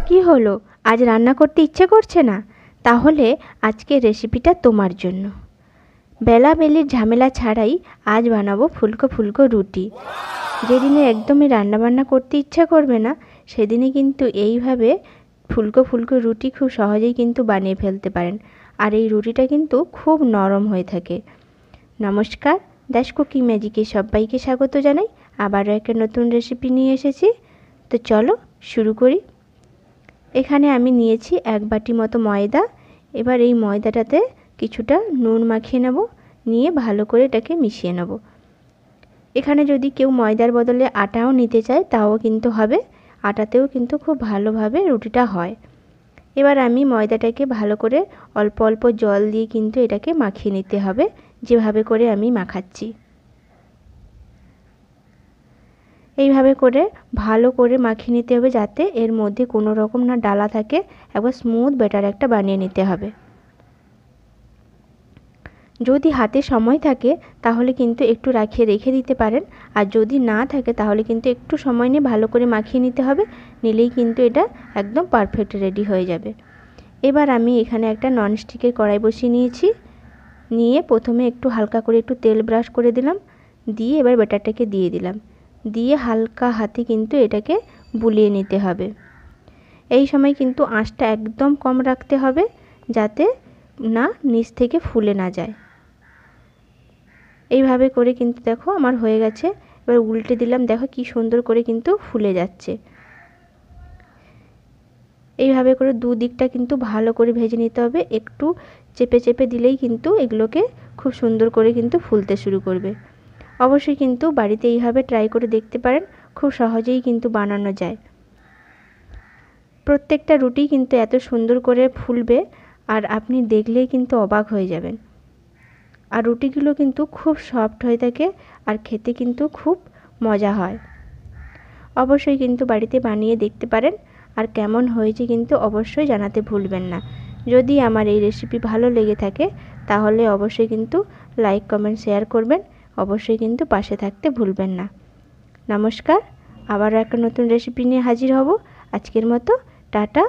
কি হলো, আজ রান্না করতে ইচ্ছে করছে না? তাহলে আজকের রেসিপিটা তোমার জন্য। বেলাবেলির ঝামেলা ছাড়াই আজ বানাবো ফুলকো ফুলকো রুটি। যেদিনে একদমই রান্নাবান্না করতে ইচ্ছা করবে না, সেদিনে কিন্তু এইভাবে ফুলকো ফুলকো রুটি খুব সহজেই কিন্তু বানিয়ে ফেলতে পারেন। আর এই রুটিটা কিন্তু খুব নরম হয়ে থাকে। নমস্কার, দাস কুকিং ম্যাজিকে সবাইকে স্বাগত জানাই। আবারও একটা নতুন রেসিপি নিয়ে এসেছি। তো চলো শুরু করি। এখানে আমি নিয়েছি 1 বাটি মতো ময়দা। এবার এই ময়দাটাতে কিছুটা নুন মাখিয়ে নেব, নিয়ে ভালো করে এটাকে মিশিয়ে নেব। এখানে যদি কেউ ময়দার বদলে আটাও নিতে চায় তাও কিন্তু হবে, আটাতেও কিন্তু খুব ভালোভাবে রুটিটা হয়। এবার আমি ময়দাটাকে ভালো করে অল্প অল্প জল দিয়ে কিন্তু এটাকে মাখিয়ে নিতে হবে, যেভাবে করে আমি মাখাচ্ছি। এইভাবে করে ভালো করে মাখিয়ে নিতে হবে, যাতে এর মধ্যে কোনো রকম না ডালা থাকে। একবার স্মুথ ব্যাটার একটা বানিয়ে নিতে হবে। যদি হাতে সময় থাকে তাহলে কিন্তু একটু রেখে দিতে পারেন, আর যদি না থাকে তাহলে কিন্তু একটু সময় নিয়ে ভালো করে মাখিয়ে নিতে হবে, নিলেই কিন্তু এটা একদম পারফেক্ট রেডি হয়ে যাবে। এবার আমি এখানে একটা ননস্টিকের কড়াই বসিয়ে নিয়েছি। নিয়ে প্রথমে একটু হালকা করে একটু তেল ব্রাশ করে দিলাম, দিয়ে এবার ব্যাটারটাকে দিয়ে দিলাম, দিয়ে হালকা হাতে কিন্তু এটাকে বুলিয়ে নিতে হবে। এই সময় কিন্তু আঁচটা একদম কম রাখতে হবে, যাতে না নিচ থেকে ফুলে না যায়। এইভাবে করে কিন্তু দেখো আমার হয়ে গেছে। এবার উল্টে দিলাম, দেখো কি সুন্দর করে কিন্তু ফুলে যাচ্ছে। এইভাবে করে দুদিকটা কিন্তু ভালো করে ভেজে নিতে হবে। একটু চেপে চেপে দিলেই কিন্তু এগুলোকে খুব সুন্দর করে কিন্তু ফুলতে শুরু করবে। অবশ্যই কিন্তু বাড়িতে এইভাবে ট্রাই করে দেখতে পারেন, খুব সহজেই কিন্তু বানানো যায়। প্রত্যেকটা রুটি কিন্তু এত সুন্দর করে ফুলবে, আর আপনি দেখলেই কিন্তু অবাক হয়ে যাবেন। আর রুটিগুলো কিন্তু খুব সফট হয়ে থাকে, আর খেতে কিন্তু খুব মজা হয়। অবশ্যই কিন্তু বাড়িতে বানিয়ে দেখতে পারেন, আর কেমন হয়েছে কিন্তু অবশ্যই জানাতে ভুলবেন না। যদি আমার এই রেসিপি ভালো লেগে থাকে তাহলে অবশ্যই কিন্তু লাইক কমেন্ট শেয়ার করবেন, অবশ্যই কিন্তু পাশে থাকতে ভুলবেন না। নমস্কার, আবারও একটা নতুন রেসিপি নিয়ে হাজির হব। আজকের মতো টাটা।